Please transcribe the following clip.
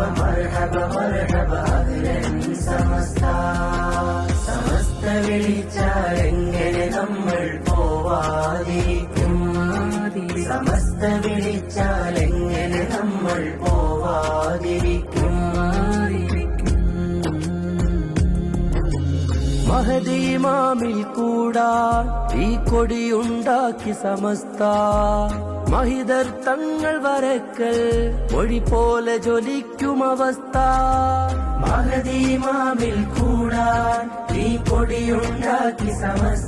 മർഹബ മർഹബ അഹ്ലൻ സമസ്ത. സമസ്ത വിളിച്ചാലെങ്ങനെ നമ്മൾ പോവാതിരിക്കും? സമസ്ത വിളിച്ചാലെങ്ങനെ നമ്മൾ പോവാതിരിക്കും? മഹദി ഇമാമിൽ കൂടാൻ ഈ കൊടിയുണ്ടാക്കി സമസ്ത. മഹിതർ തങ്ങൾ വരക്കൽ മൊഴി പോലെ ജ്വലിക്കും അവസ്ഥ. മഹദി ഇമാമിൽ കൂടാൻ ഈ കൊടിയുണ്ടാക്കി സമസ്ത.